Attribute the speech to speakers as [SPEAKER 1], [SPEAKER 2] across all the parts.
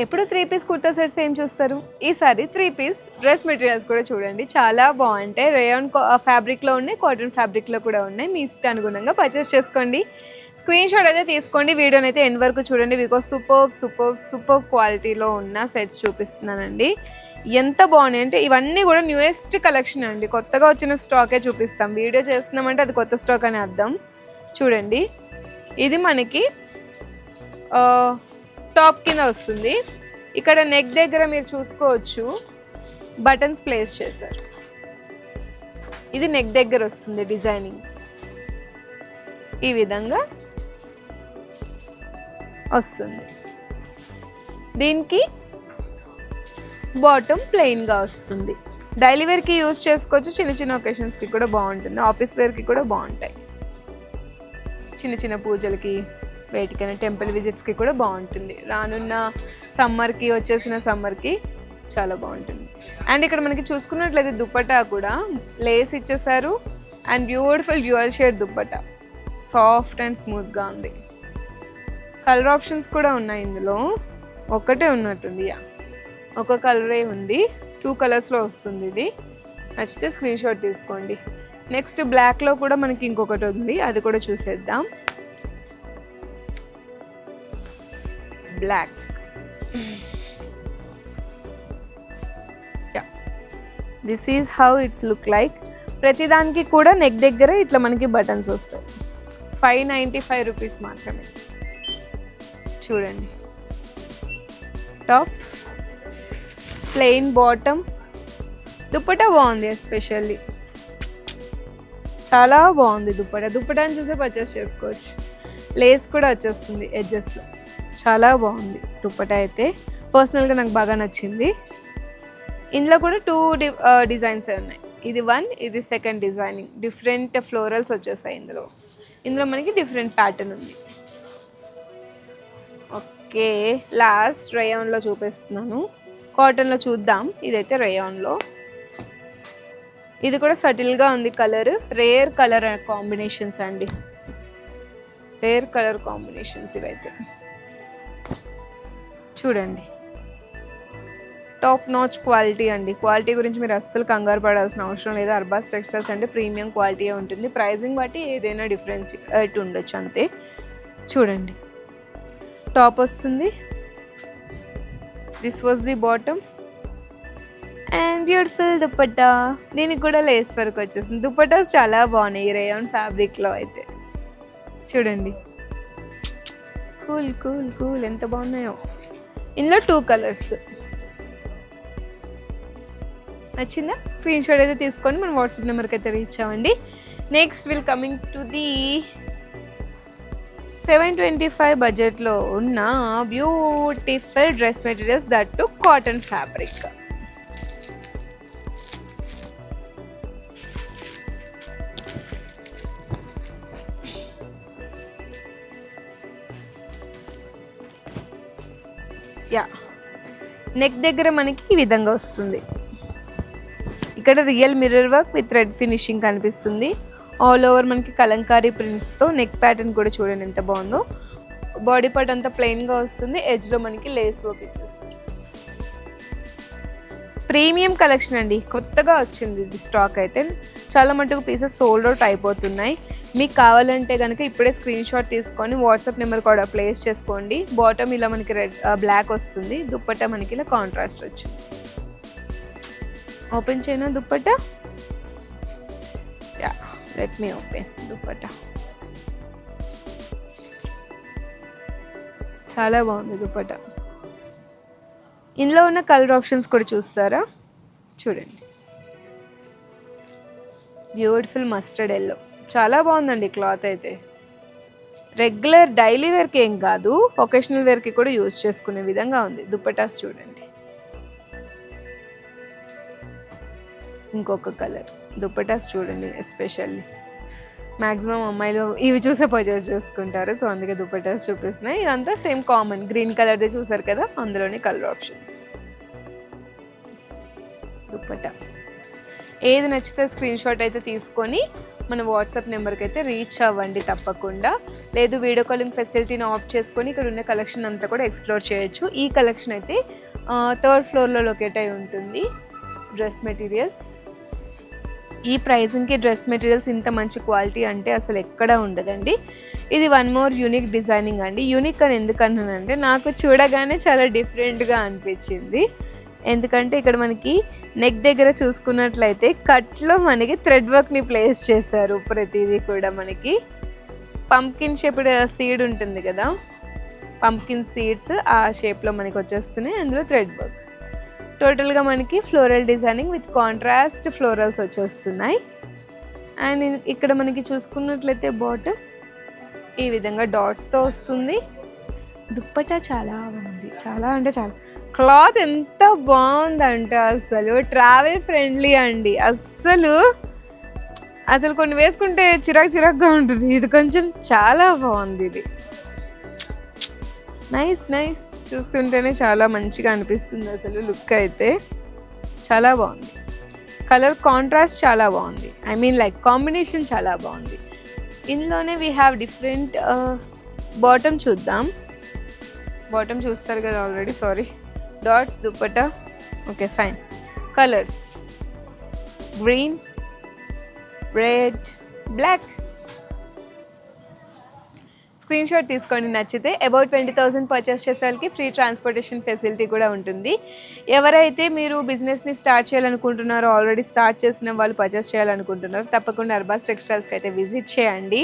[SPEAKER 1] ఎప్పుడు 3 piece kurta sets ఏం చూస్తారు, ఈసారి 3 పీస్ డ్రెస్ మెటీరియల్స్ కూడా చూడండి. చాలా బాగుంటాయి. రేయాన్ ఫ్యాబ్రిక్లో ఉన్నాయి, కాటన్ ఫ్యాబ్రిక్లో కూడా ఉన్నాయి. మీ ఇష్టానుగుణంగా పర్చేస్ చేసుకోండి. స్క్రీన్ షాట్ అయితే తీసుకోండి. వీడియోని అయితే ఎండ్ వరకు చూడండి. బికాస్ సూపర్ క్వాలిటీలో ఉన్న సెట్స్ చూపిస్తున్నానండి. ఎంత బాగున్నాయి అంటే ఇవన్నీ కూడా న్యూయెస్ట్ కలెక్షన్ అండి. కొత్తగా వచ్చిన స్టాకే చూపిస్తాం. వీడియో చేస్తున్నామంటే అది కొత్త స్టాక్ అని అర్థం. చూడండి, ఇది మనకి టాప్ కింద వస్తుంది. ఇక్కడ నెక్ దగ్గర మీరు చూసుకోవచ్చు బటన్స్ ప్లేస్ చేశారు. ఇది నెక్ దగ్గర వస్తుంది డిజైనింగ్. ఈ విధంగా వస్తుంది. దీనికి బాటమ్ ప్లెయిన్గా వస్తుంది. డైలీ వేర్కి యూజ్ చేసుకోవచ్చు, చిన్న చిన్న ఒకేషన్స్కి కూడా బాగుంటుంది, ఆఫీస్ వేర్కి కూడా బాగుంటాయి. చిన్న చిన్న పూజలకి, వేటికైనా టెంపుల్ విజిట్స్కి కూడా బాగుంటుంది. రానున్న సమ్మర్కి చాలా బాగుంటుంది. అండ్ ఇక్కడ మనకి చూసుకున్నట్లయితే దుప్పటా కూడా లేస్ ఇచ్చేసారు. And beautiful dual shade dupatta, soft and స్మూత్గా ఉంది. కలర్ ఆప్షన్స్ కూడా ఉన్నాయి. ఇందులో ఒక్కటే ఉన్నట్టుంది, ఒక కలరే ఉంది. 2 కలర్స్లో వస్తుంది. ఇది నచ్చితే స్క్రీన్ షాట్ తీసుకోండి. నెక్స్ట్ బ్లాక్లో కూడా మనకి ఇంకొకటి ఉంది, అది కూడా చూసేద్దాం. Black, this is how it's look like. ప్రతిదానికి కూడా నెక్ దగ్గర ఇట్లా మనకి బటన్స్ వస్తాయి. 595 రూపీస్ మాత్రమే. చూడండి, టాప్ ప్లెయిన్, బాటమ్, దుప్పటా బాగుంది. ఎస్పెషల్లీ చాలా బాగుంది దుప్పటాని చూసే పర్చేస్ చేసుకోవచ్చు. లేస్ కూడా వచ్చేస్తుంది ఎడ్జెస్లో. చాలా బాగుంది దుప్పటా అయితే. పర్సనల్గా నాకు బాగా నచ్చింది. ఇందులో కూడా 2 డిజైన్స్ ఉన్నాయి. ఇది 1, ఇది 2nd డిజైనింగ్. డిఫరెంట్ ఫ్లోరల్స్ వచ్చేసాయి ఇందులో మనకి డిఫరెంట్ ప్యాటర్న్ ఉంది. ఓకే, లాస్ట్ రేయాన్లో చూపిస్తున్నాను. కాటన్లో చూద్దాం. ఇదైతే రేయాన్లో. ఇది కూడా సటిల్గా ఉంది కలర్. రేర్ కలర్ కాంబినేషన్స్ అండి, రేర్ కలర్ కాంబినేషన్స్ ఇవైతే. చూడండి, టాప్ నాచ్ క్వాలిటీ అండి. క్వాలిటీ గురించి మీరు అస్సలు కంగారు పడాల్సిన అవసరం లేదు. అర్బాస్ టెక్స్టైల్స్ అంటే ప్రీమియం క్వాలిటీ ఉంటుంది. ప్రైజింగ్ బట్టి ఏదైనా డిఫరెన్స్ ఉండొచ్చు అంతే. చూడండి, టాప్ వస్తుంది. This was the bottom and beautiful dupatta. దీనికి కూడా లేస్ వర్క్ వచ్చేసింది. దుప్పటాస్ చాలా బాగున్నాయి రేయాన్ ఫ్యాబ్రిక్లో అయితే. చూడండి, కూల్ ఎంత బాగున్నాయో. ఇందులో 2 కలర్స్. నచ్చిందా? స్క్రీన్ షాట్ అయితే తీసుకొని మన వాట్సాప్ నెంబర్కి అయితే రీచ్ అవ్వండి. Next will coming to the 725 బడ్జెట్లో ఉన్న beautiful dress materials, that to cotton fabric. Neck దగ్గర మనకి ఈ విధంగా వస్తుంది. ఇక్కడ real mirror work with thread finishing కనిపిస్తుంది. ఆల్ ఓవర్ మనకి కలంకారీ ప్రింట్స్తో నెక్ ప్యాటర్న్ కూడా చూడండి ఎంత బాగుందో. బాడీ పార్ట్ అంతా ప్లెయిన్గా వస్తుంది. ఎడ్జ్లో మనకి లేస్ వర్క్ ఇచ్చేస్తారు. ప్రీమియం కలెక్షన్ అండి, కొత్తగా వచ్చింది ఇది స్టాక్ అయితే. చాలా మటుకు పీసెస్ సోల్డ్ అవుట్ అయిపోతున్నాయి. మీకు కావాలంటే కనుక ఇప్పుడే స్క్రీన్ షాట్ తీసుకొని వాట్సాప్ నెంబర్ కూడా ప్లేస్ చేసుకోండి. బాటమ్ ఇలా మనకి బ్లాక్ వస్తుంది. దుప్పట్టా మనకి ఇలా కాంట్రాస్ట్ వచ్చింది. ఓపెన్ చేయనా dupatta? Let me open dupatta. చాలా బాగుంది దుప్పట్టా. ఇందులో ఉన్న కలర్ ఆప్షన్స్ కూడా చూస్తారా? చూడండి, బ్యూటిఫుల్ మస్టర్డ్ ఎల్లో. చాలా బాగుందండి క్లాత్ అయితే. రెగ్యులర్ డైలీ వేర్కి ఏం కాదు, ఒకేషనల్ వేర్కి కూడా యూజ్ చేసుకునే విధంగా ఉంది. దుప్పటాస్ చూడండి. ఇంకొక కలర్ దుప్పటాస్ చూడండి. ఎస్పెషల్లీ మ్యాక్సిమం అమ్మాయిలు ఇవి చూసే పర్చేస్ చేసుకుంటారు, సో అందుకే దుప్పటాస్ చూపిస్తున్నాయి. ఇదంతా సేమ్ కామన్ గ్రీన్ కలర్దే చూసారు కదా, అందులోనే కలర్ ఆప్షన్స్. దుప్పటా ఏది నచ్చితే స్క్రీన్ షాట్ అయితే తీసుకొని మన వాట్సాప్ నెంబర్కి అయితే రీచ్ అవ్వండి తప్పకుండా. లేదు వీడియో కాలింగ్ ఫెసిలిటీని ఆఫ్ చేసుకొని ఇక్కడ ఉన్న కలెక్షన్ అంతా కూడా ఎక్స్ప్లోర్ చేయొచ్చు. ఈ కలెక్షన్ అయితే 3rd ఫ్లోర్లో లొకేట్ అయి ఉంటుంది. డ్రెస్ మెటీరియల్స్, ఈ ప్రైజింగ్కి డ్రెస్ మెటీరియల్స్ ఇంత మంచి క్వాలిటీ అంటే అసలు ఎక్కడా ఉండదండి. ఇది వన్ మోర్ యూనిక్ డిజైనింగ్ అండి. యూనిక్ అని ఎందుకన్నానంటే నాకు చూడగానే చాలా డిఫరెంట్గా అనిపించింది. ఎందుకంటే ఇక్కడ మనకి నెక్ దగ్గర చూసుకున్నట్లయితే కట్లో మనకి థ్రెడ్ వర్క్ని ప్లేస్ చేశారు. ప్రతిదీ కూడా మనకి పంప్కిన్ షేప్డ్ సీడ్ ఉంటుంది కదా, పంప్కిన్ సీడ్స్ ఆ షేప్లో మనకి వచ్చేస్తున్నాయి. అందులో థ్రెడ్ వర్క్, టోటల్గా మనకి floral designing with contrast florals వచ్చేస్తున్నాయి. అండ్ ఇక్కడ మనకి చూసుకున్నట్లయితే బాటమ్ ఈ విధంగా డాట్స్తో వస్తుంది. దుప్పటా చాలా బాగుంది, చాలా అంటే చాలా. క్లాత్ ఎంత బాగుందంటే అసలు ట్రావెల్ ఫ్రెండ్లీ అండి. అసలు కొన్ని వేసుకుంటే చిరాకుగా ఉంటుంది. ఇది కొంచెం చాలా బాగుంది. ఇది నైస్ నైస్, చూస్తుంటేనే చాలా మంచిగా అనిపిస్తుంది. అసలు లుక్ అయితే చాలా బాగుంది. కలర్ కాంట్రాస్ట్ చాలా బాగుంది. ఐ మీన్ లైక్ కాంబినేషన్ చాలా బాగుంది. ఇందులోనే వీ హ్యావ్ డిఫరెంట్ బాటమ్ చూద్దాం. బాటమ్ చూస్తారు కదా already, sorry. Dots, dupatta, okay fine. Colours green, red, black. Screenshot తీసుకోండి నచ్చితే. అబౌట్ 20,000 పర్చేస్ చేసే వాళ్ళకి ఫ్రీ ట్రాన్స్పోర్టేషన్ ఫెసిలిటీ కూడా ఉంటుంది. ఎవరైతే మీరు బిజినెస్ని స్టార్ట్ చేయాలనుకుంటున్నారో, ఆల్రెడీ స్టార్ట్ చేసిన వాళ్ళు పర్చేస్ చేయాలనుకుంటున్నారో తప్పకుండా అర్బాస్ టెక్స్టైల్స్కి అయితే విజిట్ చేయండి.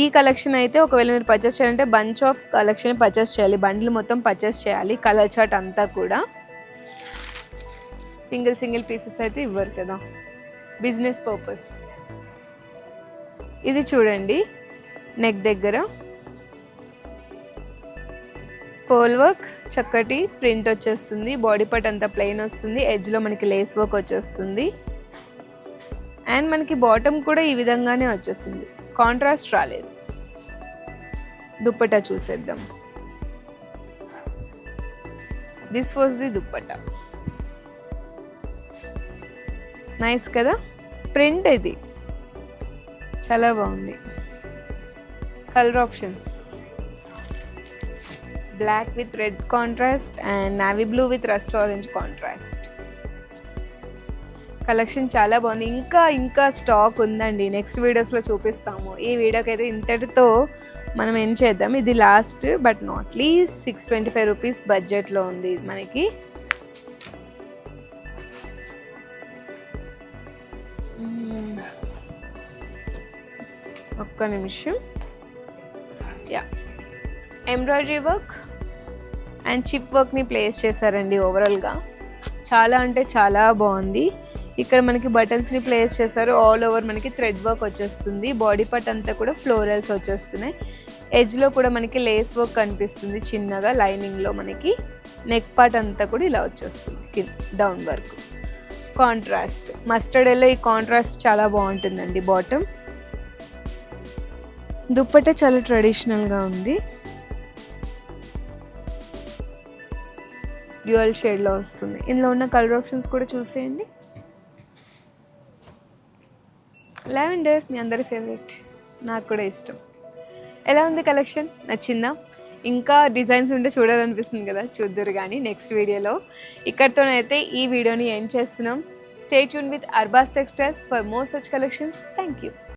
[SPEAKER 1] ఈ కలెక్షన్ అయితే ఒకవేళ మీరు పర్చేస్ చేయాలంటే బంచ్ ఆఫ్ కలెక్షన్ పర్చేస్ చేయాలి, బండిల్ మొత్తం పర్చేస్ చేయాలి. కలర్ చార్ట్ అంతా కూడా సింగిల్ పీసెస్ అయితే ఇవ్వరు కదా, బిజినెస్ పర్పస్. ఇది చూడండి, నెక్ దగ్గర పోల్ వర్క్, చక్కటి ప్రింట్ వచ్చేస్తుంది. బాడీ పార్ట్ అంతా ప్లెయిన్ వస్తుంది. ఎడ్జ్లో మనకి లేస్ వర్క్ వచ్చేస్తుంది. అండ్ మనకి బాటమ్ కూడా ఈ విధంగానే వచ్చేసింది, కాంట్రాస్ట్ రాలేదు. దుప్పటా చూసేద్దాం. This was the dupatta. Nice కదా, ప్రింట్ ఇది చాలా బాగుంది. Colour options black with red contrast and navy blue with rust orange contrast. Collection చాలా బాగుంది. ఇంకా స్టాక్ ఉందండి, నెక్స్ట్ వీడియోస్లో చూపిస్తాము. ఈ వీడియోకి అయితే ఇంతటితో మనం ఏం చేద్దాం. ఇది last but not least 625 rupees బడ్జెట్లో ఉంది ఇది మనకి. ఒక్క నిమిషం. Yeah, embroidery work and chip వర్క్ని ప్లేస్ చేశారండి. ఓవరాల్గా చాలా అంటే చాలా బాగుంది. ఇక్కడ మనకి బటన్స్ని ప్లేస్ చేశారు. ఆల్ ఓవర్ మనకి థ్రెడ్ వర్క్ వచ్చేస్తుంది. బాడీ పార్ట్ అంతా కూడా ఫ్లోరల్స్ వచ్చేస్తున్నాయి. ఎడ్జ్లో కూడా మనకి లేస్ వర్క్ కనిపిస్తుంది చిన్నగా లైనింగ్లో. మనకి నెక్ పార్ట్ అంతా కూడా ఇలా వచ్చేస్తుంది, కింద down work. Contrast mustard yellow, ఈ కాంట్రాస్ట్ చాలా బాగుంటుందండి. బాటమ్ దుప్పట చాలా ట్రెడిషనల్గా ఉంది. డ్యూయల్ షేడ్లో వస్తుంది. ఇందులో ఉన్న కలర్ ఆప్షన్స్ కూడా చూసేయండి. లావెండర్ మీ అందరి ఫేవరెట్, నాకు కూడా ఇష్టం. ఎలా ఉంది కలెక్షన్, నచ్చిందా? ఇంకా డిజైన్స్ ఉంటే చూడాలనిపిస్తుంది కదా, చూద్దరు కానీ నెక్స్ట్ వీడియోలో. ఇక్కడితోనైతే ఈ వీడియోని ఎండ్ చేస్తున్నాం. Stay tune with Arbaz textiles for more such collections. Thank you.